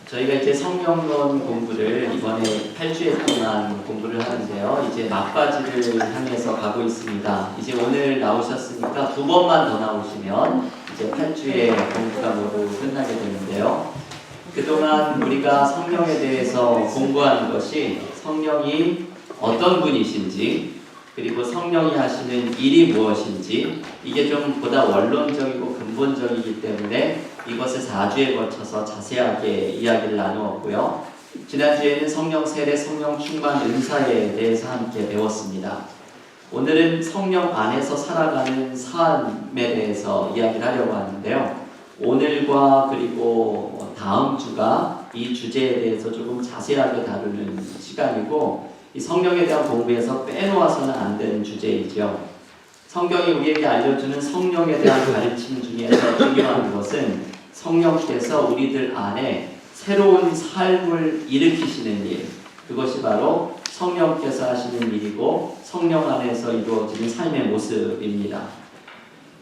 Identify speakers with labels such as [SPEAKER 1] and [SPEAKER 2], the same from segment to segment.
[SPEAKER 1] 저희가 이제 성경론 공부를 이번에 8주에 동안 공부를 하는데요. 이제 막바지를 향해서 가고 있습니다. 이제 오늘 나오셨으니까 두 번만 더 나오시면 이제 8주의 공부가 모두 끝나게 되는데요. 그동안 우리가 성령에 대해서 공부하는 것이 성령이 어떤 분이신지, 그리고 성령이 하시는 일이 무엇인지, 이게 좀 보다 원론적이고 근본적이기 때문에 이것을 4주에 걸쳐서 자세하게 이야기를 나누었고요. 지난주에는 성령 세례, 성령 충만 은사에 대해서 함께 배웠습니다. 오늘은 성령 안에서 살아가는 삶에 대해서 이야기를 하려고 하는데요. 오늘과 그리고 다음 주가 이 주제에 대해서 조금 자세하게 다루는 시간이고, 이 성령에 대한 공부에서 빼놓아서는 안 되는 주제이죠. 성경이 우리에게 알려주는 성령에 대한 가르침 중에서 중요한 것은 성령께서 우리들 안에 새로운 삶을 일으키시는 일, 그것이 바로 성령께서 하시는 일이고 성령 안에서 이루어지는 삶의 모습입니다.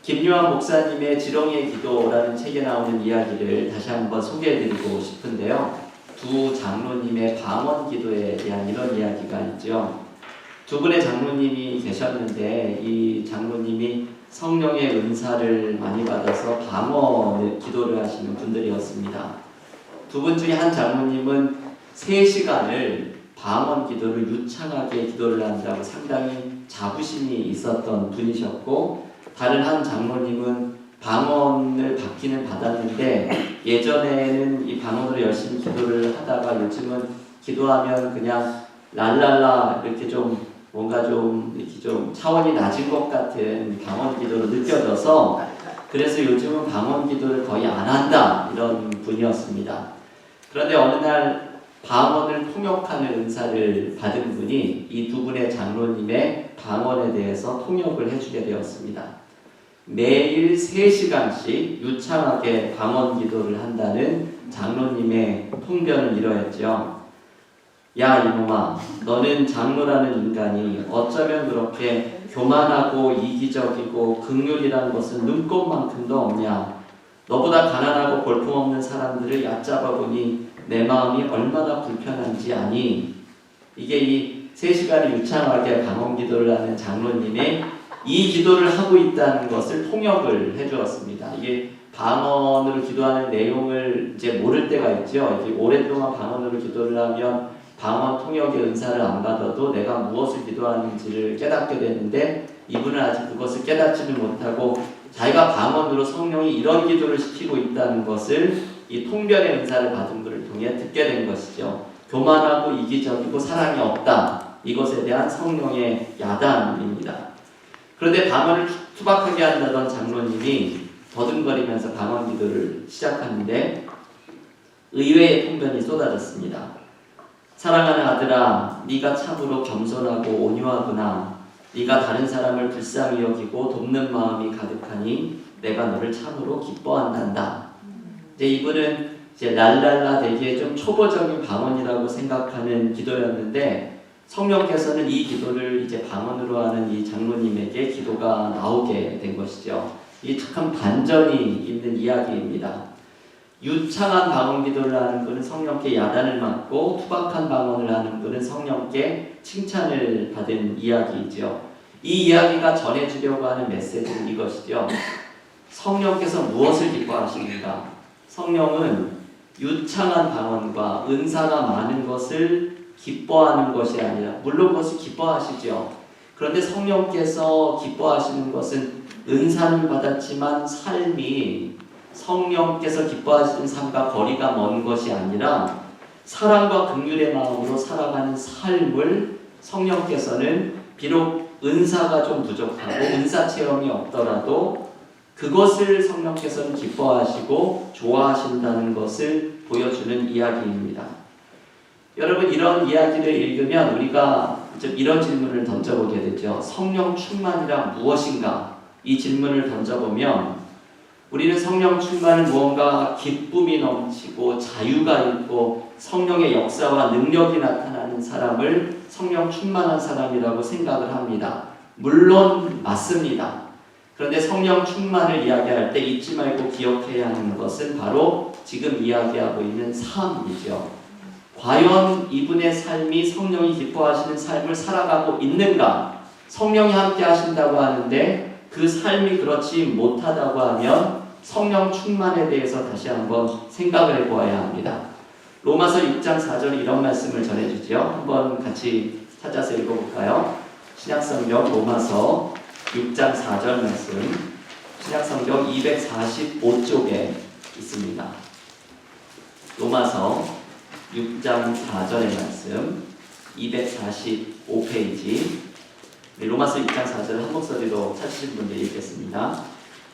[SPEAKER 1] 김요한 목사님의 지렁이의 기도라는 책에 나오는 이야기를 다시 한번 소개해드리고 싶은데요. 두 장로님의 방언 기도에 대한 이런 이야기가 있죠. 두 분의 장로님이 계셨는데 이 장로님이 성령의 은사를 많이 받아서 방언 기도를 하시는 분들이었습니다. 두 분 중에 한 장로님은 3시간을 방언 기도를 유창하게 기도를 한다고 상당히 자부심이 있었던 분이셨고, 다른 한 장로님은 방언을 받기는 받았는데 예전에는 이 방언으로 열심히 기도를 하다가 요즘은 기도하면 그냥 랄랄라 이렇게 좀 뭔가 좀 이렇게 좀 차원이 낮은 것 같은 방언 기도로 느껴져서, 그래서 요즘은 방언 기도를 거의 안 한다 이런 분이었습니다. 그런데 어느 날 방언을 통역하는 은사를 받은 분이 이 두 분의 장로님의 방언에 대해서 통역을 해주게 되었습니다. 매일 3시간씩 유창하게 방언 기도를 한다는 장로님의 통변은 이러했죠. 야 이놈아, 너는 장로라는 인간이 어쩌면 그렇게 교만하고 이기적이고 긍휼이라는 것은 눈꼽만큼도 없냐. 너보다 가난하고 볼품없는 사람들을 얕잡아 보니 내 마음이 얼마나 불편한지 아니. 이게 이 3시간을 유창하게 방언 기도를 하는 장로님이 이 기도를 하고 있다는 것을 통역을 해주었습니다. 이게 방언으로 기도하는 내용을 이제 모를 때가 있죠. 이게 오랫동안 방언으로 기도를 하면 방언 통역의 은사를 안 받아도 내가 무엇을 기도하는지를 깨닫게 되는데, 이분은 아직 그것을 깨닫지를 못하고 자기가 방언으로 성령이 이런 기도를 시키고 있다는 것을 이 통변의 은사를 받은 분을 통해 듣게 된 것이죠. 교만하고 이기적이고 사랑이 없다. 이것에 대한 성령의 야단입니다. 그런데 방언을 투박하게 한다던 장로님이 더듬거리면서 방언 기도를 시작하는데 의외의 통변이 쏟아졌습니다. 사랑하는 아들아, 네가 참으로 겸손하고 온유하구나. 네가 다른 사람을 불쌍히 여기고 돕는 마음이 가득하니 내가 너를 참으로 기뻐한단다. 이제 이분은 이제 랄랄라 되게 좀 초보적인 방언이라고 생각하는 기도였는데, 성령께서는 이 기도를 이제 방언으로 하는 이 장로님에게 기도가 나오게 된 것이죠. 이 참 반전이 있는 이야기입니다. 유창한 방언 기도를 하는 분은 성령께 야단을 맞고, 투박한 방언을 하는 분은 성령께 칭찬을 받은 이야기이죠. 이 이야기가 전해주려고 하는 메시지는 이것이죠. 성령께서 무엇을 기뻐하십니까? 성령은 유창한 방언과 은사가 많은 것을 기뻐하는 것이 아니라, 물론 그것을 기뻐하시죠. 그런데 성령께서 기뻐하시는 것은 은사는 받았지만 삶이 성령께서 기뻐하시는 삶과 거리가 먼 것이 아니라 사랑과 긍휼의 마음으로 살아가는 삶을 성령께서는 비록 은사가 좀 부족하고 은사 체험이 없더라도 그것을 성령께서는 기뻐하시고 좋아하신다는 것을 보여주는 이야기입니다. 여러분, 이런 이야기를 읽으면 우리가 이런 질문을 던져보게 되죠. 성령 충만이란 무엇인가? 이 질문을 던져보면 우리는 성령 충만은 무언가 기쁨이 넘치고 자유가 있고 성령의 역사와 능력이 나타나는 사람을 성령 충만한 사람이라고 생각을 합니다. 물론 맞습니다. 그런데 성령 충만을 이야기할 때 잊지 말고 기억해야 하는 것은 바로 지금 이야기하고 있는 삶이죠. 과연 이분의 삶이 성령이 기뻐하시는 삶을 살아가고 있는가? 성령이 함께 하신다고 하는데 그 삶이 그렇지 못하다고 하면 성령 충만에 대해서 다시 한번 생각을 해보아야 합니다. 로마서 6장 4절에 이런 말씀을 전해주죠. 한번 같이 찾아서 읽어볼까요? 신약성경 로마서 6장 4절 말씀, 신약성경 245쪽에 있습니다. 로마서 6장 4절의 말씀, 245페이지. 로마서 6장 4절 한 목소리로 찾으신 분들 읽겠습니다.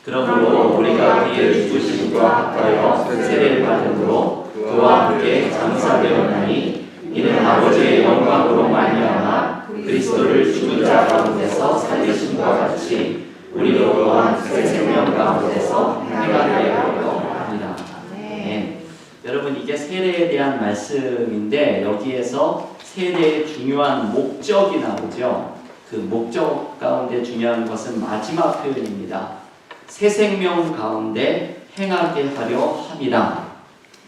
[SPEAKER 1] 그러므로 우리가 그의 죽으심과 합하여 세례를 받음으로 그와 함께 장사되었나니 이는 아버지의 영광으로 말미암아 그리스도를 죽은 자 가운데서 살리심과 같이 우리도 또한 새 생명 가운데서 행하게 하려 합니다. 네. 여러분, 이게 세례에 대한 말씀인데 여기에서 세례의 중요한 목적이 나오죠. 그 목적 가운데 중요한 것은 마지막 표현입니다. 새 생명 가운데 행하게 하려 함이라.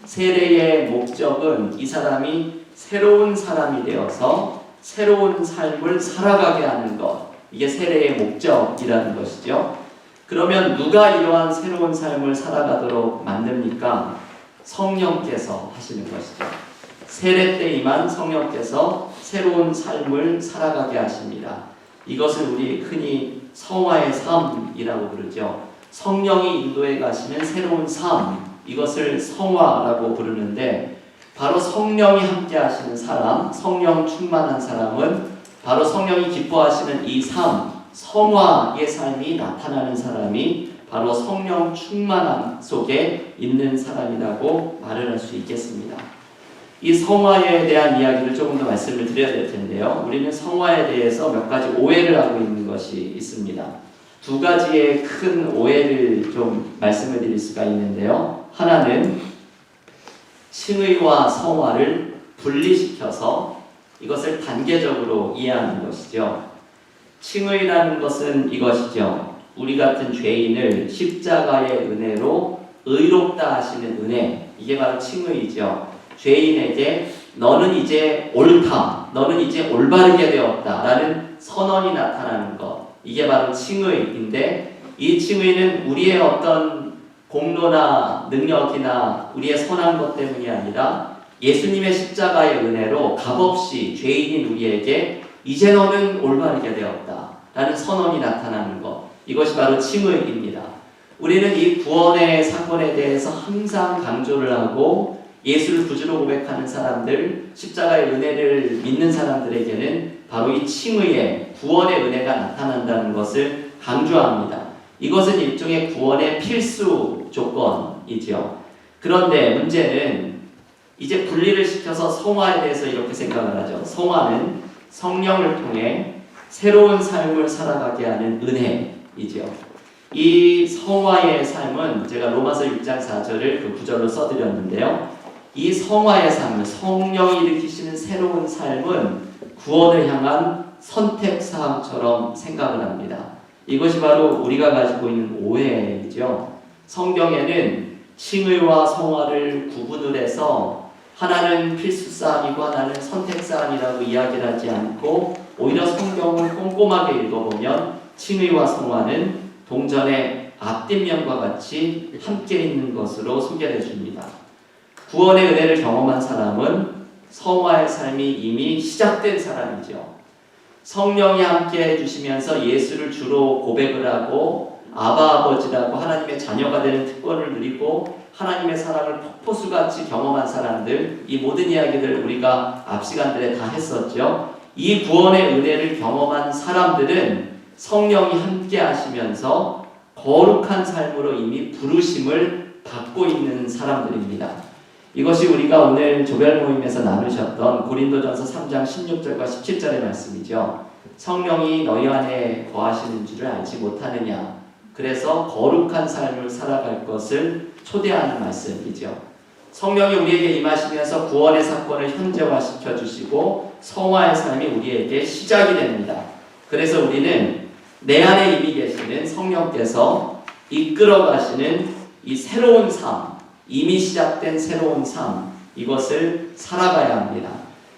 [SPEAKER 1] 세례의 목적은 이 사람이 새로운 사람이 되어서 새로운 삶을 살아가게 하는 것, 이게 세례의 목적이라는 것이죠. 그러면 누가 이러한 새로운 삶을 살아가도록 만듭니까? 성령께서 하시는 것이죠. 세례 때에만 성령께서 새로운 삶을 살아가게 하십니다. 이것을 우리 흔히 성화의 삶이라고 부르죠. 성령이 인도해 가시는 새로운 삶, 이것을 성화라고 부르는데, 바로 성령이 함께 하시는 사람, 성령 충만한 사람은 바로 성령이 기뻐하시는 이 삶, 성화의 삶이 나타나는 사람이 바로 성령 충만함 속에 있는 사람이라고 말을 할 수 있겠습니다. 이 성화에 대한 이야기를 조금 더 말씀을 드려야 될 텐데요. 우리는 성화에 대해서 몇 가지 오해를 하고 있는 것이 있습니다. 두 가지의 큰 오해를 좀 말씀을 드릴 수가 있는데요. 하나는 칭의와 성화를 분리시켜서 이것을 단계적으로 이해하는 것이죠. 칭의라는 것은 이것이죠. 우리 같은 죄인을 십자가의 은혜로 의롭다 하시는 은혜, 이게 바로 칭의이죠. 죄인에게 너는 이제 옳다, 너는 이제 올바르게 되었다 라는 선언이 나타나는 것, 이게 바로 칭의인데, 이 칭의는 우리의 어떤 공로나 능력이나 우리의 선한 것 때문이 아니라 예수님의 십자가의 은혜로 값없이 죄인인 우리에게 이제 너는 올바르게 되었다 라는 선언이 나타나는 것, 이것이 바로 칭의입니다. 우리는 이 구원의 사건에 대해서 항상 강조를 하고, 예수를 구주로 고백하는 사람들, 십자가의 은혜를 믿는 사람들에게는 바로 이 칭의의 구원의 은혜가 나타난다는 것을 강조합니다. 이것은 일종의 구원의 필수 조건이죠. 그런데 문제는 이제 분리를 시켜서 성화에 대해서 이렇게 생각을 하죠. 성화는 성령을 통해 새로운 삶을 살아가게 하는 은혜이죠. 이 성화의 삶은 제가 로마서 6장 4절을 그 구절로 써드렸는데요. 이 성화의 삶은, 성령이 일으키시는 새로운 삶은 구원을 향한 선택사항처럼 생각을 합니다. 이것이 바로 우리가 가지고 있는 오해이죠. 성경에는 칭의와 성화를 구분을 해서 하나는 필수사항이고 하나는 선택사항이라고 이야기를 하지 않고, 오히려 성경을 꼼꼼하게 읽어보면 칭의와 성화는 동전의 앞뒷면과 같이 함께 있는 것으로 소개해 줍니다. 구원의 은혜를 경험한 사람은 성화의 삶이 이미 시작된 사람이죠. 성령이 함께 해주시면서 예수를 주로 고백을 하고 아바 아버지라고 하나님의 자녀가 되는 특권을 누리고 하나님의 사랑을 폭포수같이 경험한 사람들, 이 모든 이야기들을 우리가 앞 시간들에 다 했었죠. 이 구원의 은혜를 경험한 사람들은 성령이 함께 하시면서 거룩한 삶으로 이미 부르심을 받고 있는 사람들입니다. 이것이 우리가 오늘 조별 모임에서 나누셨던 고린도전서 3장 16절과 17절의 말씀이죠. 성령이 너희 안에 거하시는 줄을 알지 못하느냐. 그래서 거룩한 삶을 살아갈 것을 초대하는 말씀이죠. 성령이 우리에게 임하시면서 구원의 사건을 현재화시켜 주시고 성화의 삶이 우리에게 시작이 됩니다. 그래서 우리는 내 안에 이미 계시는 성령께서 이끌어 가시는 이 새로운 삶, 이미 시작된 새로운 삶, 이것을 살아가야 합니다.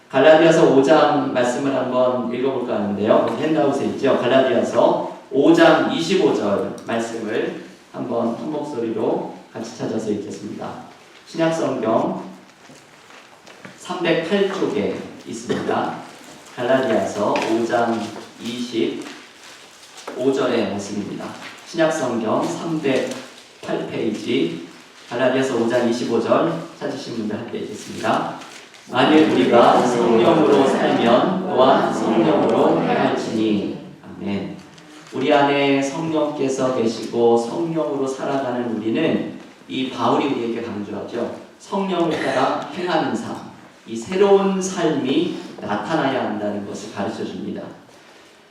[SPEAKER 1] 갈라디아서 5장 말씀을 한번 읽어볼까 하는데요. 핸드아웃에 있죠. 갈라디아서 5장 25절 말씀을 한번 한 목소리로 같이 찾아서 읽겠습니다. 신약성경 308쪽에 있습니다. 갈라디아서 5장 25절의 말씀입니다. 신약성경 308페이지 갈라디아서 5장 25절 찾으신 분들 함께 읽겠습니다. 만일 우리가 성령으로 살면 또한 성령으로 행할지니. 아멘. 우리 안에 성령께서 계시고 성령으로 살아가는 우리는 이 바울이 우리에게 강조하죠. 성령을 따라 행하는 삶, 이 새로운 삶이 나타나야 한다는 것을 가르쳐 줍니다.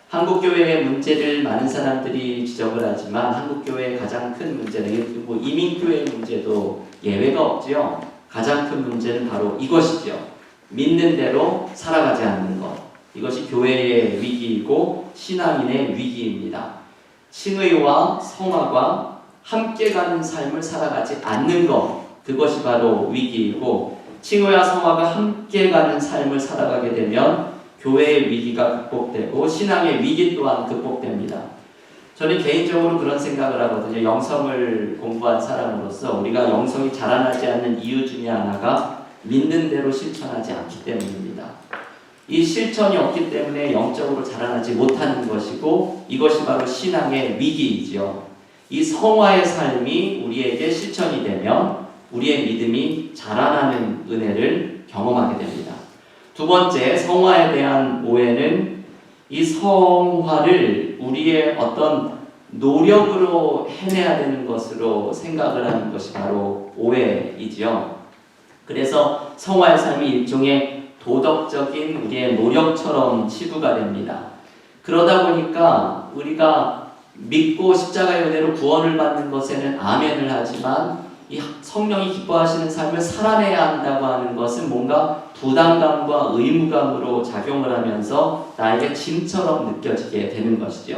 [SPEAKER 1] 한국교회의 문제를 많은 사람들이 지적을 하지만 한국교회의 가장 큰 문제는 이민교회의 문제도 예외가 없지요. 가장 큰 문제는 바로 이것이죠. 믿는 대로 살아가지 않는 것. 이것이 교회의 위기이고 신앙인의 위기입니다. 칭의와 성화가 함께 가는 삶을 살아가지 않는 것. 그것이 바로 위기이고 칭의와 성화가 함께 가는 삶을 살아가게 되면 교회의 위기가 극복되고 신앙의 위기 또한 극복됩니다. 저는 개인적으로 그런 생각을 하거든요. 영성을 공부한 사람으로서 우리가 영성이 자라나지 않는 이유 중에 하나가 믿는 대로 실천하지 않기 때문입니다. 이 실천이 없기 때문에 영적으로 자라나지 못하는 것이고 이것이 바로 신앙의 위기이지요. 이 성화의 삶이 우리에게 실천이 되면 우리의 믿음이 자라나는 은혜를 경험하게 됩니다. 두 번째, 성화에 대한 오해는 이 성화를 우리의 어떤 노력으로 해내야 되는 것으로 생각을 하는 것이 바로 오해이지요. 그래서 성화의 삶이 일종의 도덕적인 우리의 노력처럼 치부가 됩니다. 그러다 보니까 우리가 믿고 십자가의 은혜로 구원을 받는 것에는 아멘을 하지만 이 성령이 기뻐하시는 삶을 살아내야 한다고 하는 것은 뭔가 부담감과 의무감으로 작용을 하면서 나에게 짐처럼 느껴지게 되는 것이죠.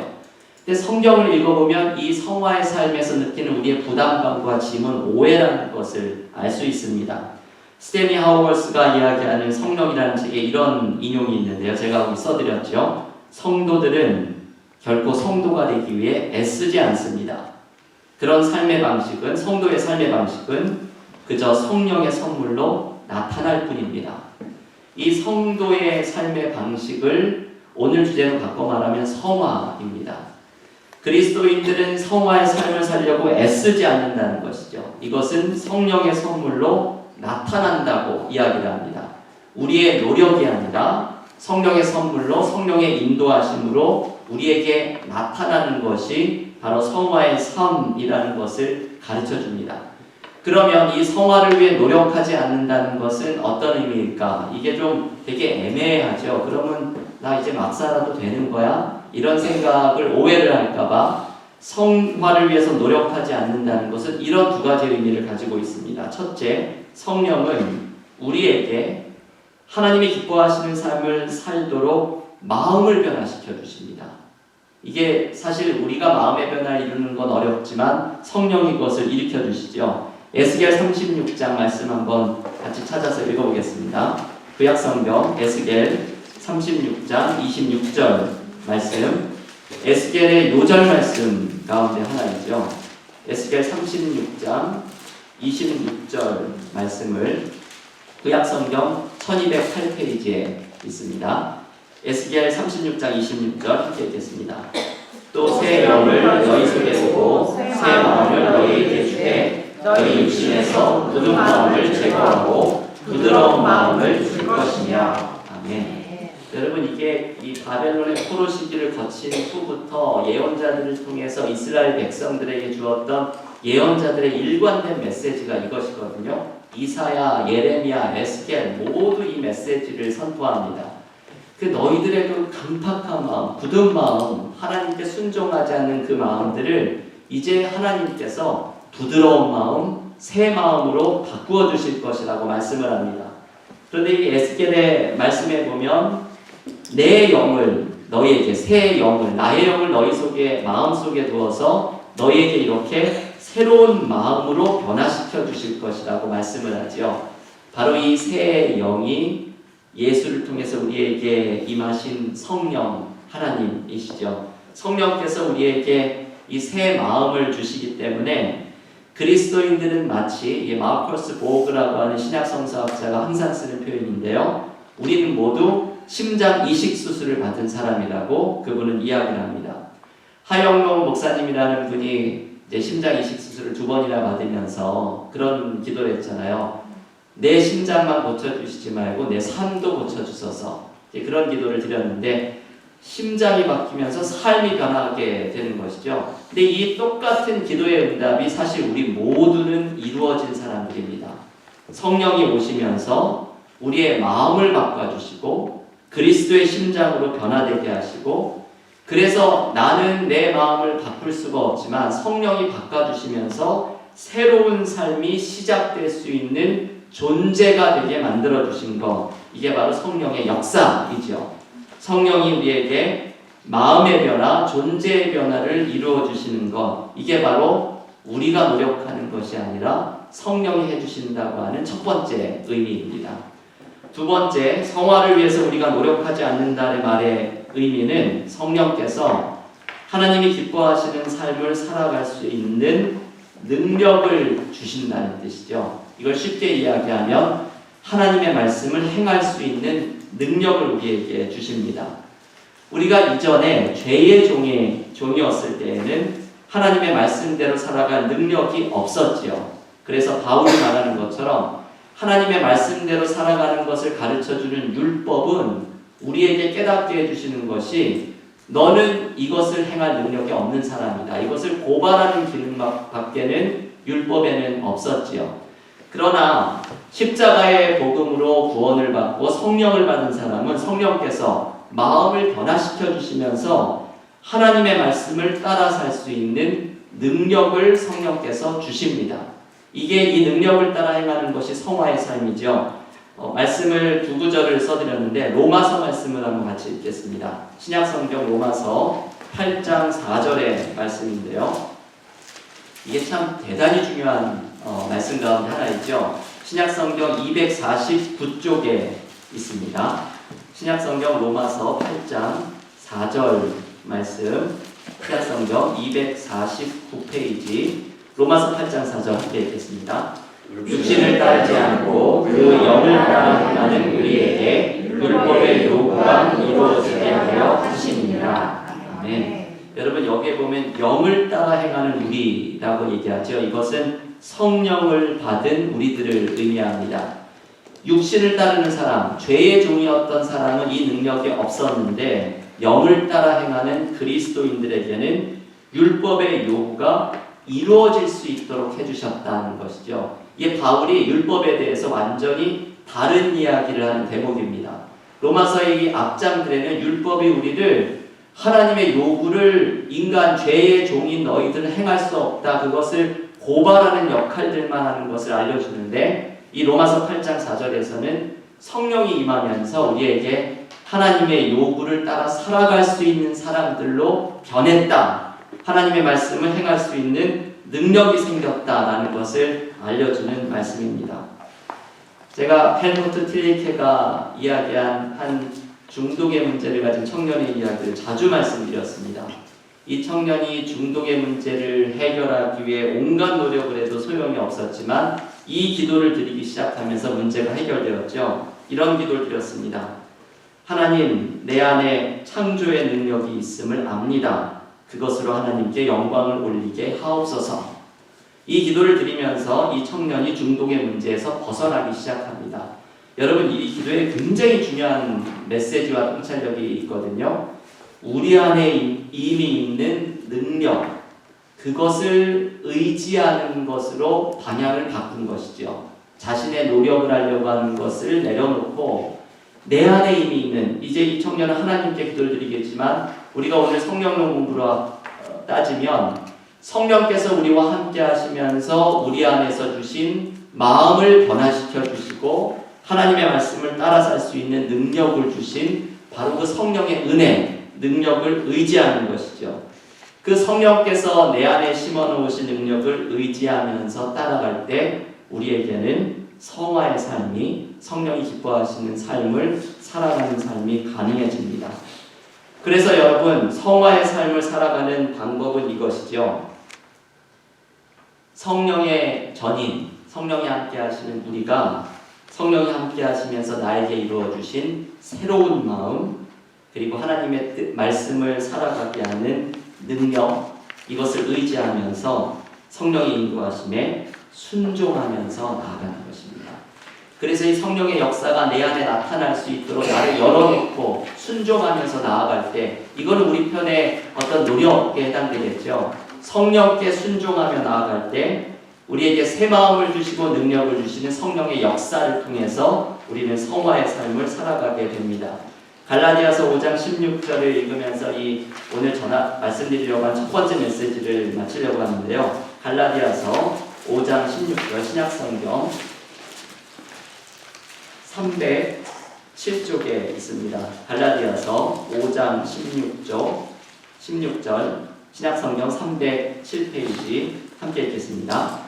[SPEAKER 1] 근데 성경을 읽어보면 이 성화의 삶에서 느끼는 우리의 부담감과 짐은 오해라는 것을 알 수 있습니다. 스탠리 하우월스가 이야기하는 성령이라는 책에 이런 인용이 있는데요. 제가 써드렸죠. 성도들은 결코 성도가 되기 위해 애쓰지 않습니다. 그런 삶의 방식은, 성도의 삶의 방식은 그저 성령의 선물로 나타날 뿐입니다. 이 성도의 삶의 방식을 오늘 주제로 바꿔 말하면 성화입니다. 그리스도인들은 성화의 삶을 살려고 애쓰지 않는다는 것이죠. 이것은 성령의 선물로 나타난다고 이야기를 합니다. 우리의 노력이 아니라 성령의 선물로 성령의 인도하심으로 우리에게 나타나는 것이 바로 성화의 삶이라는 것을 가르쳐 줍니다. 그러면 이 성화를 위해 노력하지 않는다는 것은 어떤 의미일까? 이게 좀 되게 애매하죠. 그러면 나 이제 막 살아도 되는 거야? 이런 생각을 오해를 할까봐 성화를 위해서 노력하지 않는다는 것은 이런 두 가지 의미를 가지고 있습니다. 첫째, 성령은 우리에게 하나님이 기뻐하시는 삶을 살도록 마음을 변화시켜 주십니다. 이게 사실 우리가 마음의 변화를 이루는 건 어렵지만 성령이 그것을 일으켜 주시죠. 에스겔 36장 말씀 한번 같이 찾아서 읽어보겠습니다. 구약성경 에스겔 36장 26절 말씀, 에스겔의 요절 말씀 가운데 하나이죠. 에스겔 36장 26절 말씀을 구약성경 1208페이지에 있습니다. 에스겔 36장 26절 함께 읽겠습니다. 또 새 영을 너희 속에 두고 새 마음을 너희에게 주되 너희 육신에서 굳은 마음을 제거하고 부드러운 마음을 줄 것이며. 아멘. 여러분, 이게 이 바벨론의 포로 시기를 거친 후부터 예언자들을 통해서 이스라엘 백성들에게 주었던 예언자들의 일관된 메시지가 이것이거든요. 이사야, 예레미야, 에스겔 모두 이 메시지를 선포합니다. 그 너희들의 그 강팍한 마음, 굳은 마음, 하나님께 순종하지 않는 그 마음들을 이제 하나님께서 부드러운 마음, 새 마음으로 바꾸어 주실 것이라고 말씀을 합니다. 그런데 이 에스겔의 말씀에 보면 내 영을 너희에게, 새 영을, 나의 영을 너희 속에, 마음 속에 두어서 너희에게 이렇게 새로운 마음으로 변화시켜 주실 것이라고 말씀을 하죠. 바로 이 새 영이 예수를 통해서 우리에게 임하신 성령 하나님이시죠. 성령께서 우리에게 이 새 마음을 주시기 때문에 그리스도인들은 마치 마르커스 보그라고 하는 신약 성서학자가 항상 쓰는 표현인데요. 우리는 모두 심장 이식 수술을 받은 사람이라고 그분은 이야기를 합니다. 하영롱 목사님이라는 분이 이제 심장 이식 수술을 2번이나 받으면서 그런 기도를 했잖아요. 내 심장만 고쳐주시지 말고 내 삶도 고쳐주소서. 그런 기도를 드렸는데 심장이 바뀌면서 삶이 변하게 되는 것이죠. 근데 이 똑같은 기도의 응답이 사실 우리 모두는 이루어진 사람들입니다. 성령이 오시면서 우리의 마음을 바꿔주시고 그리스도의 심장으로 변화되게 하시고, 그래서 나는 내 마음을 바꿀 수가 없지만 성령이 바꿔주시면서 새로운 삶이 시작될 수 있는 존재가 되게 만들어주신 것, 이게 바로 성령의 역사이죠. 성령이 우리에게 마음의 변화, 존재의 변화를 이루어 주시는 것, 이게 바로 우리가 노력하는 것이 아니라 성령이 해주신다고 하는 첫 번째 의미입니다. 두 번째, 성화를 위해서 우리가 노력하지 않는다는 말의 의미는 성령께서 하나님이 기뻐하시는 삶을 살아갈 수 있는 능력을 주신다는 뜻이죠. 이걸 쉽게 이야기하면 하나님의 말씀을 행할 수 있는 능력을 우리에게 주십니다. 우리가 이전에 죄의 종이었을 때에는 하나님의 말씀대로 살아갈 능력이 없었지요. 그래서 바울이 말하는 것처럼 하나님의 말씀대로 살아가는 것을 가르쳐주는 율법은 우리에게 깨닫게 해주시는 것이 너는 이것을 행할 능력이 없는 사람이다. 이것을 고발하는 기능밖에는 율법에는 없었지요. 그러나 십자가의 복음으로 구원을 받고 성령을 받은 사람은 성령께서 마음을 변화시켜 주시면서 하나님의 말씀을 따라 살 수 있는 능력을 성령께서 주십니다. 이게 이 능력을 따라 행하는 것이 성화의 삶이죠. 말씀을 두 구절을 써드렸는데 로마서 말씀을 한번 같이 읽겠습니다. 신약성경 로마서 8장 4절의 말씀인데요. 이게 참 대단히 중요한 말씀 가운데 하나 있죠. 신약성경 249쪽에 있습니다. 신약성경 로마서 8장 4절 말씀, 신약성경 249페이지 로마서 8장 4절 함께 읽겠습니다. 육신을 따르지 않고 그 영을 따르는 우리에게 율법의 요구가 이루어지게 하여 하시니라. 아멘. 여러분, 여기에 보면 영을 따라 행하는 우리라고 얘기하죠. 이것은 성령을 받은 우리들을 의미합니다. 육신을 따르는 사람, 죄의 종이었던 사람은 이 능력이 없었는데 영을 따라 행하는 그리스도인들에게는 율법의 요구가 이루어질 수 있도록 해주셨다는 것이죠. 이게 바울이 율법에 대해서 완전히 다른 이야기를 하는 대목입니다. 로마서의 이 앞장들에는 율법이 우리를 하나님의 요구를 인간 죄의 종인 너희들은 행할 수 없다, 그것을 고발하는 역할들만 하는 것을 알려주는데, 이 로마서 8장 4절에서는 성령이 임하면서 우리에게 하나님의 요구를 따라 살아갈 수 있는 사람들로 변했다, 하나님의 말씀을 행할 수 있는 능력이 생겼다라는 것을 알려주는 말씀입니다. 제가 헬무트 틸리케가 이야기한 한 중독의 문제를 가진 청년의 이야기를 자주 말씀드렸습니다. 이 청년이 중독의 문제를 해결하기 위해 온갖 노력을 해도 소용이 없었지만 이 기도를 드리기 시작하면서 문제가 해결되었죠. 이런 기도를 드렸습니다. 하나님, 내 안에 창조의 능력이 있음을 압니다. 그것으로 하나님께 영광을 올리게 하옵소서. 이 기도를 드리면서 이 청년이 중독의 문제에서 벗어나기 시작합니다. 여러분, 이 기도에 굉장히 중요한 메시지와 통찰력이 있거든요. 우리 안에 이미 있는 능력, 그것을 의지하는 것으로 방향을 바꾼 것이죠. 자신의 노력을 하려고 하는 것을 내려놓고 내 안에 이미 있는, 이제 이 청년은 하나님께 기도를 드리겠지만 우리가 오늘 성령론 공부로 따지면 성령께서 우리와 함께 하시면서 우리 안에서 주신 마음을 변화시켜 주시고 하나님의 말씀을 따라 살 수 있는 능력을 주신 바로 그 성령의 은혜, 능력을 의지하는 것이죠. 그 성령께서 내 안에 심어놓으신 능력을 의지하면서 따라갈 때 우리에게는 성화의 삶이, 성령이 기뻐하시는 삶을 살아가는 삶이 가능해집니다. 그래서 여러분, 성화의 삶을 살아가는 방법은 이것이죠. 성령의 전인, 성령이 함께 하시는 우리가 성령이 함께 하시면서 나에게 이루어 주신 새로운 마음, 그리고 하나님의 말씀을 살아가게 하는 능력, 이것을 의지하면서 성령의 인도하심에 순종하면서 나아가는 것입니다. 그래서 이 성령의 역사가 내 안에 나타날 수 있도록 나를 열어놓고 순종하면서 나아갈 때, 이거는 우리 편의 어떤 노력에 해당되겠죠. 성령께 순종하며 나아갈 때 우리에게 새 마음을 주시고 능력을 주시는 성령의 역사를 통해서 우리는 성화의 삶을 살아가게 됩니다. 갈라디아서 5장 16절을 읽으면서 이 오늘 말씀드리려고 한 첫 번째 메시지를 마치려고 하는데요. 갈라디아서 5장 16절 신약성경 307쪽에 있습니다. 갈라디아서 5장 16절 신약성경 307페이지 함께 읽겠습니다.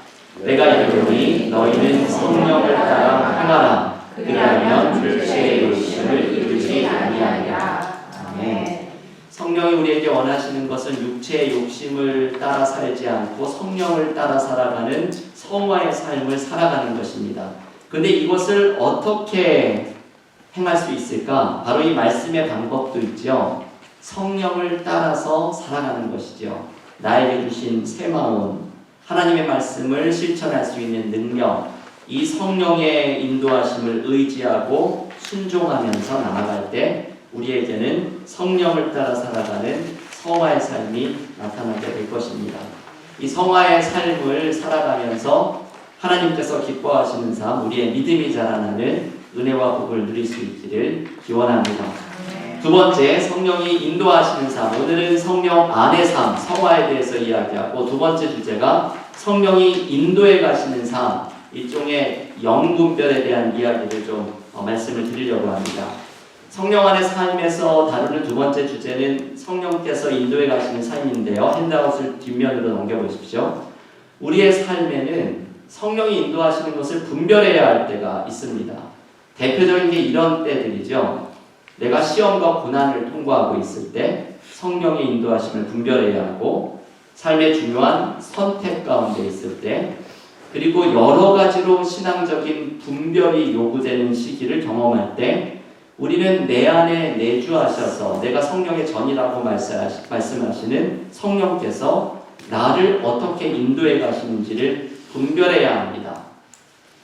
[SPEAKER 1] 내가 이르노니 너희는 성령을 따라 행하라. 그리하면 육체의 욕심을 이루지 아니하리라. 아멘. 성령이 우리에게 원하시는 것은 육체의 욕심을 따라 살지 않고 성령을 따라 살아가는 성화의 삶을 살아가는 것입니다. 그런데 이것을 어떻게 행할 수 있을까? 바로 이 말씀의 방법도 있죠. 성령을 따라서 살아가는 것이죠. 나에게 주신 새 마음, 하나님의 말씀을 실천할 수 있는 능력, 이 성령의 인도하심을 의지하고 순종하면서 나아갈 때 우리에게는 성령을 따라 살아가는 성화의 삶이 나타나게 될 것입니다. 이 성화의 삶을 살아가면서 하나님께서 기뻐하시는 삶, 우리의 믿음이 자라나는 은혜와 복을 누릴 수 있기를 기원합니다. 두 번째, 성령이 인도하시는 삶. 오늘은 성령 안의 삶, 성화에 대해서 이야기하고, 두 번째 주제가 성령이 인도해 가시는 삶, 일종의 영분별에 대한 이야기를 좀 말씀을 드리려고 합니다. 성령 안의 삶에서 다루는 두 번째 주제는 성령께서 인도해 가시는 삶인데요. 핸드아웃을 뒷면으로 넘겨보십시오. 우리의 삶에는 성령이 인도하시는 것을 분별해야 할 때가 있습니다. 대표적인 게 이런 때들이죠. 내가 시험과 고난을 통과하고 있을 때 성령의 인도하심을 분별해야 하고, 삶의 중요한 선택 가운데 있을 때, 그리고 여러 가지로 신앙적인 분별이 요구되는 시기를 경험할 때 우리는 내 안에 내주하셔서 내가 성령의 전이라고 말씀하시는 성령께서 나를 어떻게 인도해 가시는지를 분별해야 합니다.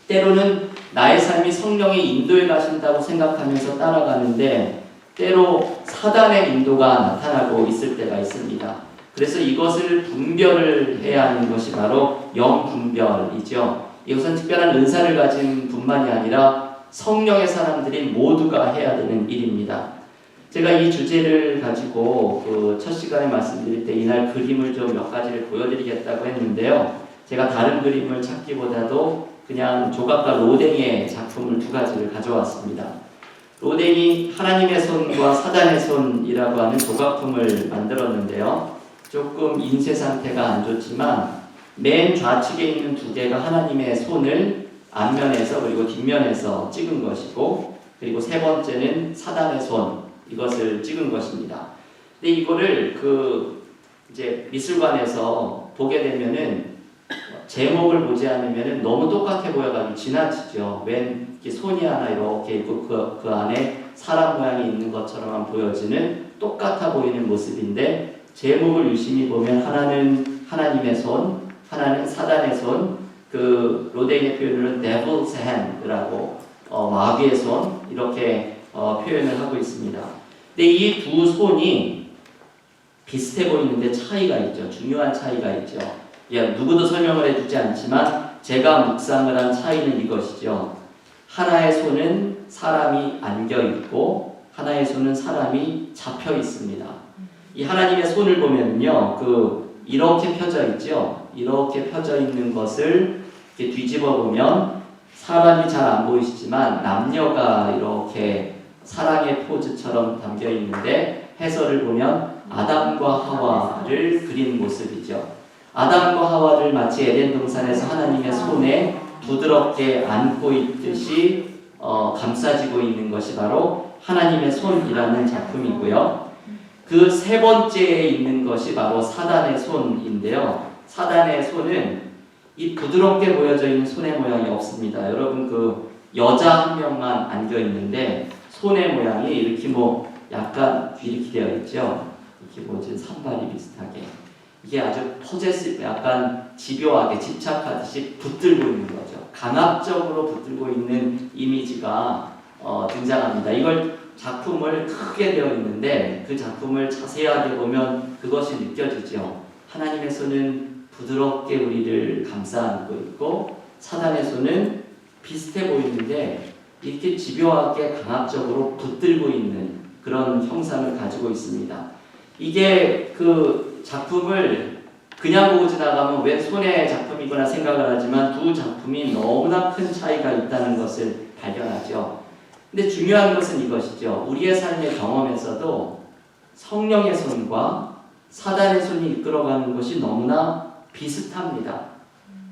[SPEAKER 1] 때로는 나의 삶이 성령이 인도해 가신다고 생각하면서 따라가는데 때로 사단의 인도가 나타나고 있을 때가 있습니다. 그래서 이것을 분별을 해야 하는 것이 바로 영분별이죠. 이것은 특별한 은사를 가진 분만이 아니라 성령의 사람들이 모두가 해야 되는 일입니다. 제가 이 주제를 가지고 그 첫 시간에 말씀드릴 때 이날 그림을 좀 몇 가지를 보여드리겠다고 했는데요. 제가 다른 그림을 찾기보다도 그냥 조각가 로댕의 작품을 두 가지를 가져왔습니다. 로댕이 하나님의 손과 사단의 손이라고 하는 조각품을 만들었는데요. 조금 인쇄 상태가 안 좋지만 맨 좌측에 있는 두 개가 하나님의 손을 앞면에서 그리고 뒷면에서 찍은 것이고, 그리고 세 번째는 사단의 손, 이것을 찍은 것입니다. 근데 이거를 이제 미술관에서 보게 되면은 제목을 보지 않으면은 너무 똑같아 보여가지고 지나치죠. 웬 손이 하나 이렇게 있고 그 안에 사람 모양이 있는 것처럼 보여지는 똑같아 보이는 모습인데, 제목을 유심히 보면 하나는 하나님의 손, 하나는 사단의 손, 그 로댕의 표현으로는 Devil's Hand라고 마귀의 손 이렇게 표현을 하고 있습니다. 근데 이 두 손이 비슷해 보이는데 차이가 있죠. 중요한 차이가 있죠. 누구도 설명을 해주지 않지만 제가 묵상을 한 차이는 이것이죠. 하나의 손은 사람이 안겨 있고 하나의 손은 사람이 잡혀 있습니다. 이 하나님의 손을 보면요, 이렇게 펴져 있죠. 이렇게 펴져 있는 것을 이렇게 뒤집어 보면 사람이 잘 안 보이시지만 남녀가 이렇게 사랑의 포즈처럼 담겨 있는데, 해설을 보면 아담과 하와를 그린 모습이죠. 아담과 하와를 마치 에덴 동산에서 하나님의 손에 부드럽게 안고 있듯이 감싸지고 있는 것이 바로 하나님의 손이라는 작품이고요. 그 세 번째에 있는 것이 바로 사단의 손인데요. 사단의 손은 이 부드럽게 보여져 있는 손의 모양이 없습니다. 여러분 그 여자 한 명만 안겨 있는데 손의 모양이 이렇게 약간 이렇게 되어 있죠. 이렇게 뭐지 산발이 비슷하게 이게 아주 포제시브 약간 집요하게 집착하듯이 붙들고 있는 거죠. 강압적으로 붙들고 있는 이미지가 등장합니다. 이걸 작품을 크게 되어 있는데 그 작품을 자세하게 보면 그것이 느껴지죠. 하나님의 손은 부드럽게 우리를 감싸 안고 있고 사단의 손은 비슷해 보이는데 이렇게 집요하게 강압적으로 붙들고 있는 그런 형상을 가지고 있습니다. 이게 그 작품을 그냥 보고 지나가면 왜 손의 작품이구나 생각을 하지만 두 작품이 너무나 큰 차이가 있다는 것을 발견하죠. 근데 중요한 것은 이것이죠. 우리의 삶의 경험에서도 성령의 손과 사단의 손이 이끌어가는 것이 너무나 비슷합니다.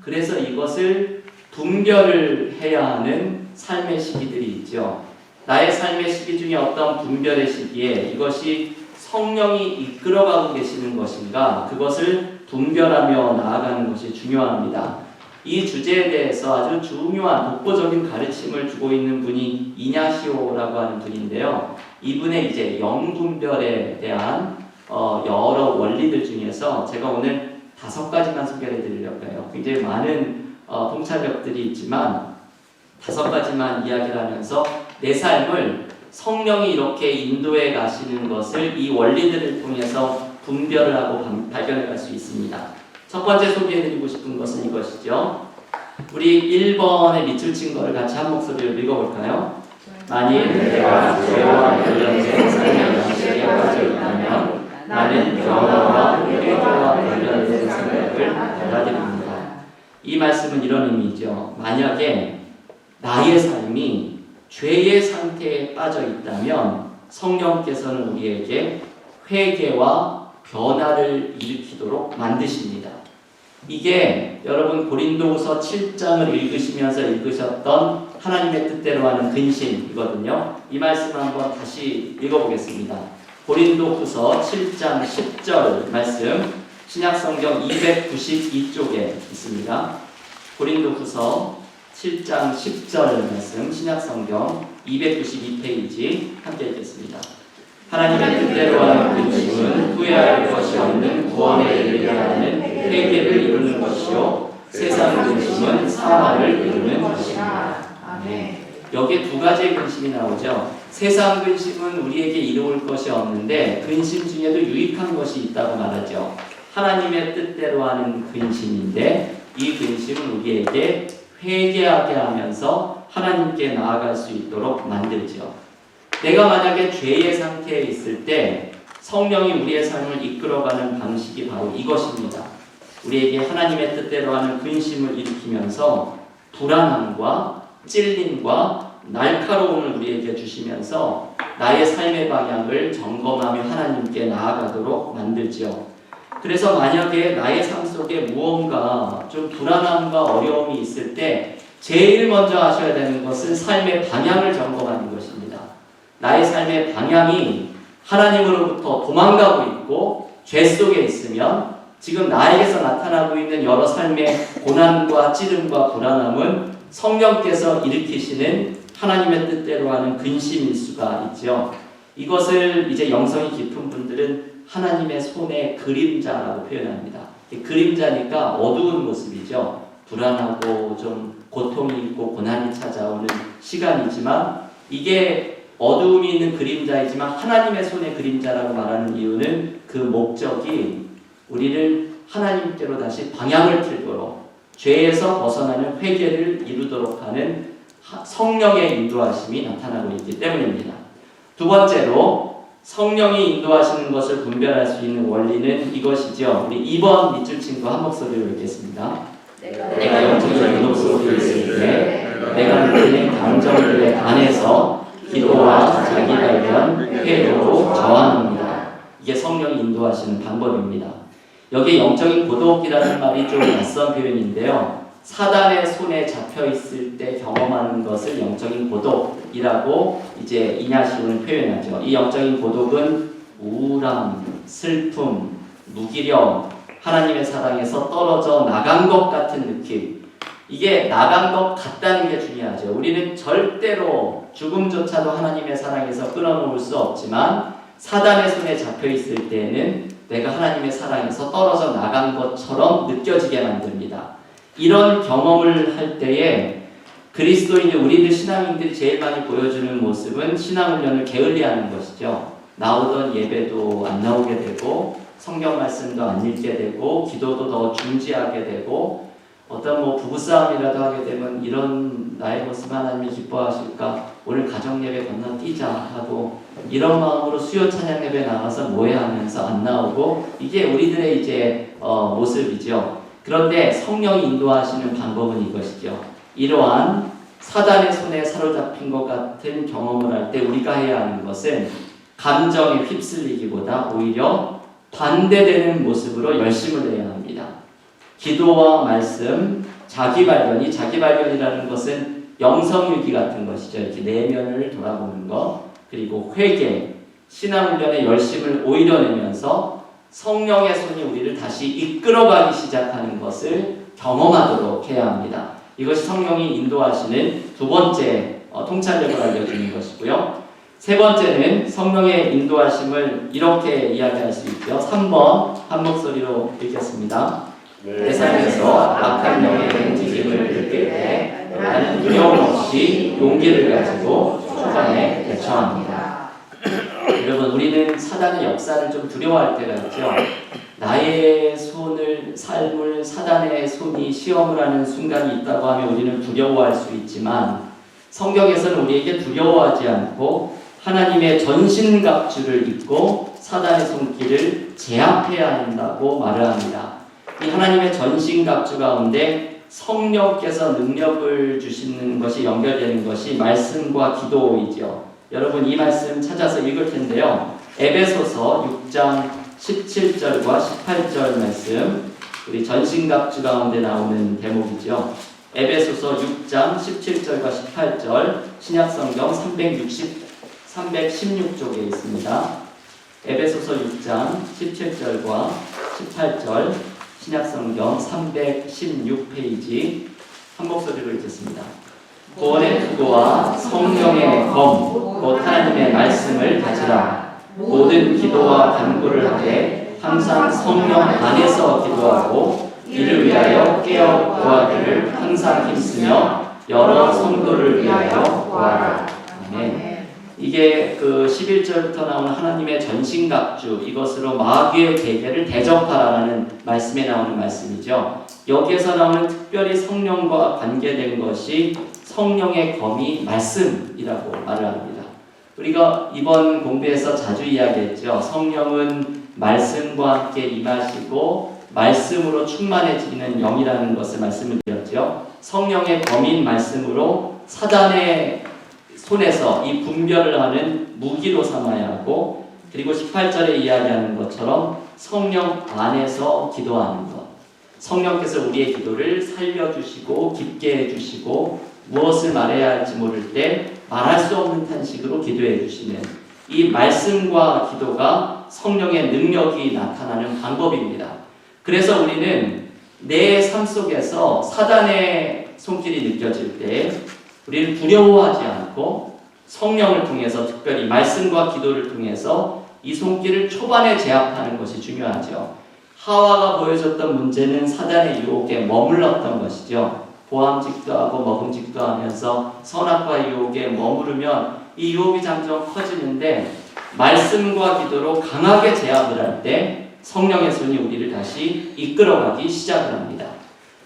[SPEAKER 1] 그래서 이것을 분별을 해야 하는 삶의 시기들이 있죠. 나의 삶의 시기 중에 어떤 분별의 시기에 이것이 성령이 이끌어가고 계시는 것인가 그것을 분별하며 나아가는 것이 중요합니다. 이 주제에 대해서 아주 중요한 독보적인 가르침을 주고 있는 분이 이냐시오라고 하는 분인데요. 이분의 이제 영분별에 대한 여러 원리들 중에서 제가 오늘 5가지만 소개해 드리려고 해요. 굉장히 많은 통찰력들이 있지만 5가지만 이야기를 하면서 내 삶을 성령이 이렇게 인도해 가시는 것을 이 원리들을 통해서 분별을 하고 발견해 갈 수 있습니다. 첫 번째 소개해 드리고 싶은 것은 이것이죠. 우리 1번의 밑줄 친 거를 같이 한 목소리로 읽어볼까요? 만일 내가 죄와 관련된 삶의 양식에 빠져 있다면 나는 변화와 회개와 관련된 생각을 받아들입니다. 이 말씀은 이런 의미죠. 만약에 나의 삶이 죄의 상태에 빠져 있다면 성령께서는 우리에게 회개와 변화를 일으키도록 만드십니다. 이게 여러분 고린도후서 7장을 읽으시면서 읽으셨던 하나님의 뜻대로 하는 근심이거든요. 이 말씀 한번 다시 읽어보겠습니다. 고린도후서 7장 10절 말씀 신약성경 292쪽에 있습니다. 고린도후서 7장 10절 말씀 신약성경 292페이지 함께 읽겠습니다. 하나님의 뜻대로 하는 근심은 후회할 것이 없는 구원에 이르게 하는 회개를 이루는 것이요 세상 근심은 사망을 이루는 것입니다. 아멘. 여기에 2가지의 근심이 나오죠. 세상 근심은 우리에게 이루을 것이 없는데 근심 중에도 유익한 것이 있다고 말하죠. 하나님의 뜻대로 하는 근심인데 이 근심은 우리에게 회개하게 하면서 하나님께 나아갈 수 있도록 만들죠. 내가 만약에 죄의 상태에 있을 때 성령이 우리의 삶을 이끌어가는 방식이 바로 이것입니다. 우리에게 하나님의 뜻대로 하는 근심을 일으키면서 불안함과 찔림과 날카로움을 우리에게 주시면서 나의 삶의 방향을 점검하며 하나님께 나아가도록 만들지요. 그래서 만약에 나의 삶 속에 무언가 좀 불안함과 어려움이 있을 때 제일 먼저 하셔야 되는 것은 삶의 방향을 점검하는 것입니다. 나의 삶의 방향이 하나님으로부터 도망가고 있고 죄 속에 있으면 지금 나에게서 나타나고 있는 여러 삶의 고난과 찌름과 불안함은 성령께서 일으키시는 하나님의 뜻대로 하는 근심일 수가 있죠. 이것을 이제 영성이 깊은 분들은 하나님의 손의 그림자라고 표현합니다. 그림자니까 어두운 모습이죠. 불안하고 좀 고통이 있고 고난이 찾아오는 시간이지만 이게 어두움이 있는 그림자이지만 하나님의 손의 그림자라고 말하는 이유는 그 목적이 우리를 하나님께로 다시 방향을 틀도록 죄에서 벗어나는 회개를 이루도록 하는 성령의 인도하심이 나타나고 있기 때문입니다. 2번째로 성령이 인도하시는 것을 분별할 수 있는 원리는 이것이죠. 우리 2번 밑줄 친구 한 목소리로 읽겠습니다. 내가 영적인 운동 속에 있을 때 내가 느끼는 감정들에 반해서 기도와 자기 발견, 회개로 저항합니다. 이게 성령이 인도하시는 방법입니다. 여기 영적인 고독이라는 말이 좀 낯선 표현인데요. 사단의 손에 잡혀 있을 때 경험하는 것을 영적인 고독이라고 이제 이냐시오는 표현하죠. 이 영적인 고독은 우울함, 슬픔, 무기력, 하나님의 사랑에서 떨어져 나간 것 같은 느낌. 이게 나간 것 같다는 게 중요하죠. 우리는 절대로 죽음조차도 하나님의 사랑에서 끊어놓을 수 없지만 사단의 손에 잡혀 있을 때에는 내가 하나님의 사랑에서 떨어져 나간 것처럼 느껴지게 만듭니다. 이런 경험을 할 때에 그리스도인들, 우리들 신앙인들이 제일 많이 보여주는 모습은 신앙훈련을 게을리하는 것이죠. 나오던 예배도 안 나오게 되고 성경 말씀도 안 읽게 되고 기도도 더 중지하게 되고 어떤 부부싸움이라도 하게 되면 이런 나의 모습 하나님이 기뻐하실까? 오늘 가정예배 건너뛰자 하고 이런 마음으로 수요 찬양 예배 나가서 뭐해 하면서 안 나오고 이게 우리들의 이제 모습이죠. 그런데 성령이 인도하시는 방법은 이것이죠. 이러한 사단의 손에 사로잡힌 것 같은 경험을 할 때 우리가 해야 하는 것은 감정에 휩쓸리기보다 오히려 반대되는 모습으로 열심을 내야 합니다. 기도와 말씀, 자기발견이라는 것은 영성일기 같은 것이죠. 이렇게 내면을 돌아보는 것, 그리고 회개, 신앙훈련의 열심을 오히려 내면서 성령의 손이 우리를 다시 이끌어가기 시작하는 것을 경험하도록 해야 합니다. 이것이 성령이 인도하시는 두 번째 통찰력을 알려주는 것이고요. 세 번째는 성령의 인도하심을 이렇게 이야기할 수 있죠. 3번 한 목소리로 읽겠습니다. 내 삶에서 악한 영의 움직임을 느낄 때 나는 두려움 없이 용기를 가지고 초반에 대처합니다. 여러분, 우리는 사단의 역사를 좀 두려워할 때가 있죠. 나의 삶을 사단의 손이 시험을 하는 순간이 있다고 하면 우리는 두려워할 수 있지만 성경에서는 우리에게 두려워하지 않고 하나님의 전신갑주를 입고 사단의 손길을 제압해야 한다고 말을 합니다. 이 하나님의 전신갑주 가운데 성령께서 능력을 주시는 것이 연결되는 것이 말씀과 기도이죠. 여러분 이 말씀 찾아서 읽을 텐데요. 에베소서 6장 17절과 18절 말씀, 우리 전신갑주 가운데 나오는 대목이죠. 에베소서 6장 17절과 18절 신약성경 316쪽에 있습니다. 에베소서 6장 17절과 18절 신약성경 316페이지 한 목소리로 읽겠습니다. 구원의 투구와 성령의 검, 곧 하나님의 말씀을 가지라. 모든 기도와 간구를 하되 항상 성령 안에서 기도하고 이를 위하여 깨어 구하기를 항상 힘쓰며 여러 성도를 위하여 구하라. 아멘. 이게 그 11절부터 나오는 하나님의 전신갑주, 이것으로 마귀의 계계를 대적하라는 말씀에 나오는 말씀이죠. 여기에서 나오는 특별히 성령과 관계된 것이 성령의 검이 말씀이라고 말을 합니다. 우리가 이번 공부에서 자주 이야기했죠. 성령은 말씀과 함께 임하시고 말씀으로 충만해지는 영이라는 것을 말씀을 드렸죠. 성령의 검인 말씀으로 사단의 손에서 이 분별을 하는 무기로 삼아야 하고, 그리고 18절에 이야기하는 것처럼 성령 안에서 기도하는 것. 성령께서 우리의 기도를 살려주시고 깊게 해주시고 무엇을 말해야 할지 모를 때 말할 수 없는 탄식으로 기도해 주시는 이 말씀과 기도가 성령의 능력이 나타나는 방법입니다. 그래서 우리는 내 삶 속에서 사단의 손길이 느껴질 때 우리는 두려워하지 않고 성령을 통해서, 특별히 말씀과 기도를 통해서 이 손길을 초반에 제압하는 것이 중요하죠. 하와가 보여줬던 문제는 사단의 유혹에 머물렀던 것이죠. 보암직도 하고 먹음직도 하면서 선악과의 유혹에 머무르면 이 유혹이 점점 커지는데, 말씀과 기도로 강하게 제압을 할 때 성령의 손이 우리를 다시 이끌어가기 시작을 합니다.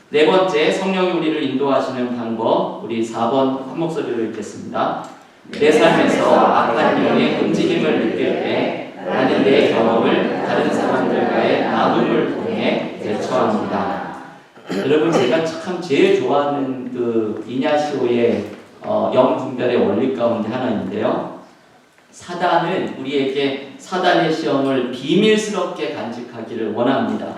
[SPEAKER 1] 네 번째, 성령이 우리를 인도하시는 방법, 우리 4번 한 목소리로 읽겠습니다. 내 삶에서 악한 영의 움직임을 느낄 때 나는 내 경험을 다른 사람들과의 나눔을 통해 대처합니다. 여러분, 제가 참 제일 좋아하는 그 이냐시오의 영분별의 원리 가운데 하나인데요. 사단은 우리에게 사단의 시험을 비밀스럽게 간직하기를 원합니다.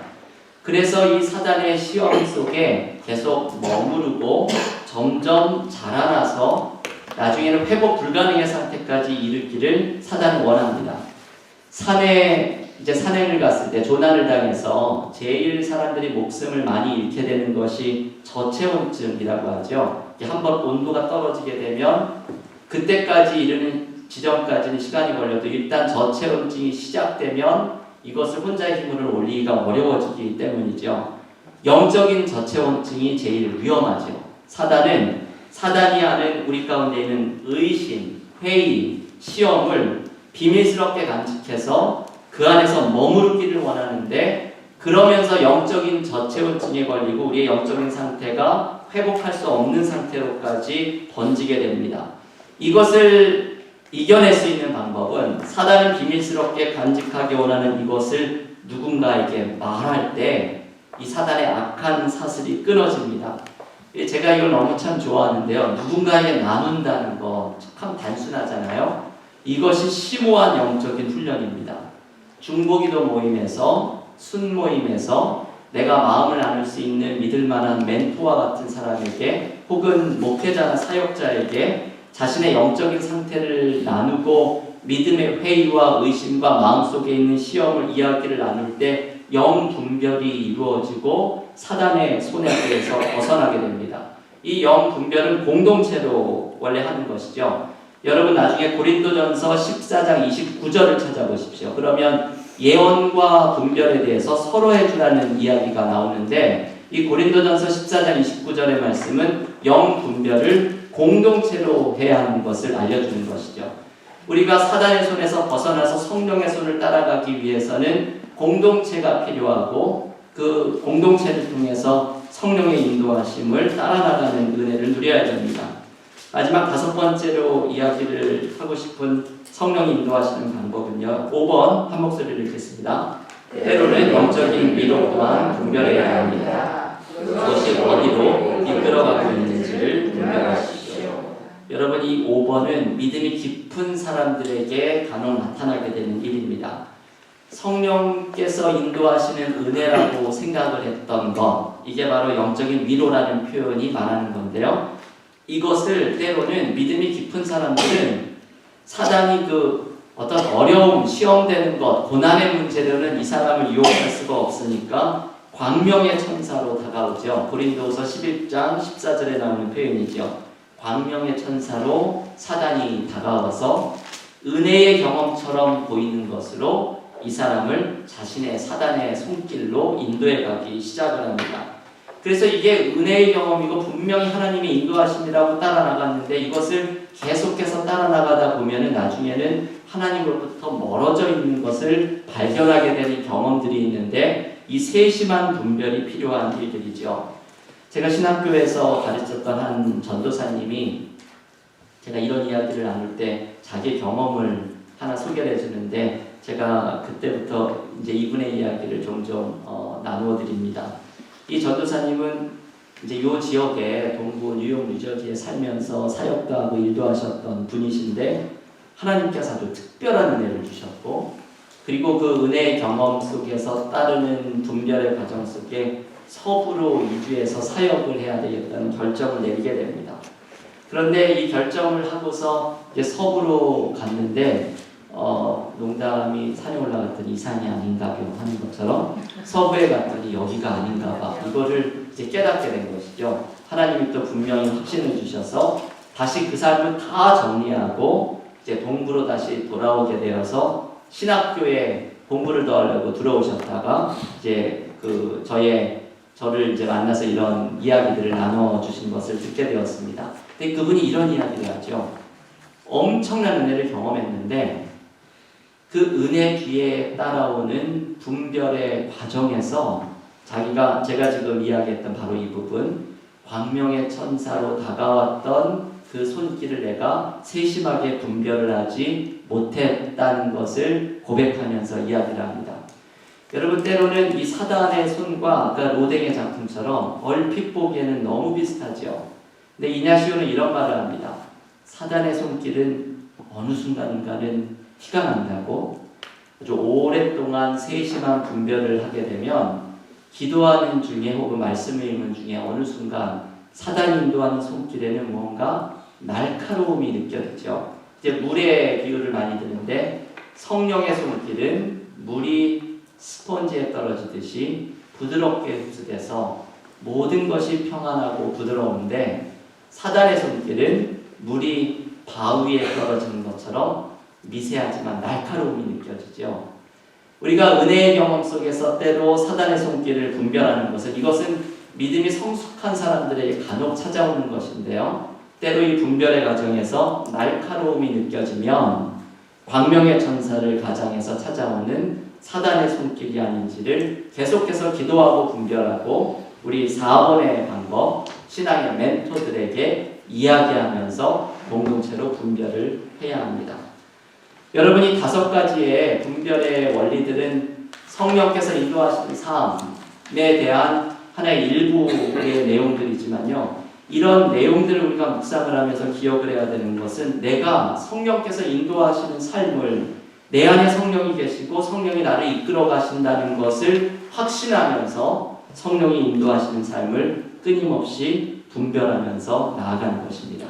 [SPEAKER 1] 그래서 이 사단의 시험 속에 계속 머무르고 점점 자라나서 나중에는 회복 불가능의 상태까지 이르기를 사단은 원합니다. 산행을 갔을 때 조난을 당해서 제일 사람들이 목숨을 많이 잃게 되는 것이 저체온증이라고 하죠. 한번 온도가 떨어지게 되면 그때까지 이르는 지점까지는 시간이 걸려도 일단 저체온증이 시작되면 이것을 혼자의 힘으로 올리기가 어려워지기 때문이죠. 영적인 저체온증이 제일 위험하죠. 사단이 하는 우리 가운데 있는 의심, 회의, 시험을 비밀스럽게 간직해서 그 안에서 머무르기를 원하는데, 그러면서 영적인 저체온증에 걸리고 우리의 영적인 상태가 회복할 수 없는 상태로까지 번지게 됩니다. 이것을 이겨낼 수 있는 방법은 사단은 비밀스럽게 간직하기 원하는 이것을 누군가에게 말할 때 이 사단의 악한 사슬이 끊어집니다. 제가 이걸 너무 참 좋아하는데요. 누군가에게 나눈다는 거 참 단순하잖아요. 이것이 심오한 영적인 훈련입니다. 중보기도 모임에서, 순모임에서 내가 마음을 나눌 수 있는 믿을 만한 멘토와 같은 사람에게, 혹은 목회자나 사역자에게 자신의 영적인 상태를 나누고 믿음의 회의와 의심과 마음속에 있는 시험을 이야기를 나눌 때 영분별이 이루어지고 사단의 손에서 벗어나게 됩니다. 이 영분별은 공동체로 원래 하는 것이죠. 여러분 나중에 고린도전서 14장 29절을 찾아보십시오. 그러면 예언과 분별에 대해서 서로 해주라는 이야기가 나오는데, 이 고린도전서 14장 29절의 말씀은 영분별을 공동체로 해야 하는 것을 알려주는 것이죠. 우리가 사단의 손에서 벗어나서 성령의 손을 따라가기 위해서는 공동체가 필요하고, 그 공동체를 통해서 성령의 인도하심을 따라나가는 은혜를 누려야 됩니다. 마지막 5번째로 이야기를 하고 싶은 성령이 인도하시는 방법은요, 5번 한 목소리를 읽겠습니다. 때로는 영적인 위로 또한 분별해야 합니다. 그것이 어디로 이끌어가고 있는지를 분별하십시오. 여러분, 이 5번은 믿음이 깊은 사람들에게 간혹 나타나게 되는 일입니다. 성령께서 인도하시는 은혜라고 생각을 했던 것, 이게 바로 영적인 위로라는 표현이 말하는 건데요. 이것을 때로는 믿음이 깊은 사람들은 사단이 어떤 어려움, 시험되는 것, 고난의 문제로는 이 사람을 유혹할 수가 없으니까 광명의 천사로 다가오죠. 고린도후서 11장 14절에 나오는 표현이죠. 광명의 천사로 사단이 다가와서 은혜의 경험처럼 보이는 것으로 이 사람을 자신의 사단의 손길로 인도해 가기 시작을 합니다. 그래서 이게 은혜의 경험이고 분명히 하나님의 인도하심이라고 따라나갔는데, 이것을 계속해서 따라나가다 보면은 나중에는 하나님으로부터 멀어져 있는 것을 발견하게 되는 경험들이 있는데, 이 세심한 분별이 필요한 일들이죠. 제가 신학교에서 가르쳤던 한 전도사님이 제가 이런 이야기를 나눌 때 자기 경험을 하나 소개를 해주는데, 제가 그때부터 이제 이분의 이야기를 종종 나누어 드립니다. 이 전도사님은 이제 이 지역에 동부 뉴욕 뉴저지에 살면서 사역도 하고 일도 하셨던 분이신데, 하나님께서 아주 특별한 은혜를 주셨고, 그리고 그 은혜의 경험 속에서 따르는 분별의 과정 속에 서부로 이주해서 사역을 해야 되겠다는 결정을 내리게 됩니다. 그런데 이 결정을 하고서 이제 서부로 갔는데, 농담이 산에 올라갔더니 이 산이 아닌가요 하는 것처럼 서부에 갔더니 여기가 아닌가 봐, 이거를 이제 깨닫게 된 것이죠. 하나님이 또 분명히 확신을 주셔서 다시 그 삶을 다 정리하고 이제 동부로 다시 돌아오게 되어서 신학교에 공부를 더 하려고 들어오셨다가 이제 저를 이제 만나서 이런 이야기들을 나눠 주신 것을 듣게 되었습니다. 근데 그분이 이런 이야기를 하죠. 엄청난 은혜를 경험했는데 그 은혜 뒤에 따라오는 분별의 과정에서 제가 지금 이야기했던 바로 이 부분, 광명의 천사로 다가왔던 그 손길을 내가 세심하게 분별을 하지 못했다는 것을 고백하면서 이야기를 합니다. 여러분, 때로는 이 사단의 손과 아까 로댕의 작품처럼 얼핏 보기에는 너무 비슷하죠. 근데 이냐시오는 이런 말을 합니다. 사단의 손길은 어느 순간인가는 티가 난다고 아주 오랫동안 세심한 분별을 하게 되면 기도하는 중에 혹은 말씀을 읽는 중에 어느 순간 사단이 인도하는 손길에는 뭔가 날카로움이 느껴지죠. 이제 물의 비유를 많이 드는데 성령의 손길은 물이 스펀지에 떨어지듯이 부드럽게 흡수돼서 모든 것이 평안하고 부드러운데 사단의 손길은 물이 바위에 떨어지는 것처럼 미세하지만 날카로움이 느껴지죠. 우리가 은혜의 경험 속에서 때로 사단의 손길을 분별하는 것은 이것은 믿음이 성숙한 사람들에게 간혹 찾아오는 것인데요. 때로 이 분별의 과정에서 날카로움이 느껴지면 광명의 천사를 가장해서 찾아오는 사단의 손길이 아닌지를 계속해서 기도하고 분별하고 우리 4번의 방법, 신앙의 멘토들에게 이야기하면서 공동체로 분별을 해야 합니다. 여러분이 5가지의 분별의 원리들은 성령께서 인도하시는 삶에 대한 하나의 일부의 내용들이지만요. 이런 내용들을 우리가 묵상을 하면서 기억을 해야 되는 것은 내가 성령께서 인도하시는 삶을 내 안에 성령이 계시고 성령이 나를 이끌어 가신다는 것을 확신하면서 성령이 인도하시는 삶을 끊임없이 분별하면서 나아가는 것입니다.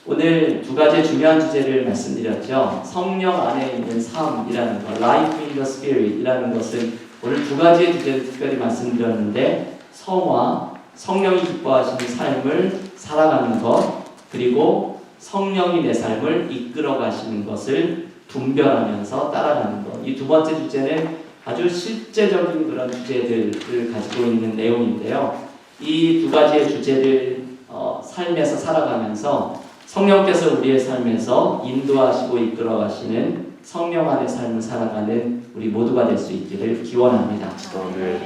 [SPEAKER 1] 오늘 2가지 중요한 주제를 말씀드렸죠. 성령 안에 있는 삶이라는 것, Life in the Spirit 이라는 것은 오늘 2가지의 주제를 특별히 말씀드렸는데 성화, 성령이 기뻐하시는 삶을 살아가는 것, 그리고 성령이 내 삶을 이끌어 가시는 것을 분별하면서 따라가는 것. 이 2번째 주제는 아주 실제적인 그런 주제들을 가지고 있는 내용인데요. 이 2가지의 주제를 삶에서 살아가면서 성령께서 우리의 삶에서 인도하시고 이끌어 가시는 성령 안의 삶을 살아가는 우리 모두가 될 수 있기를 기원합니다.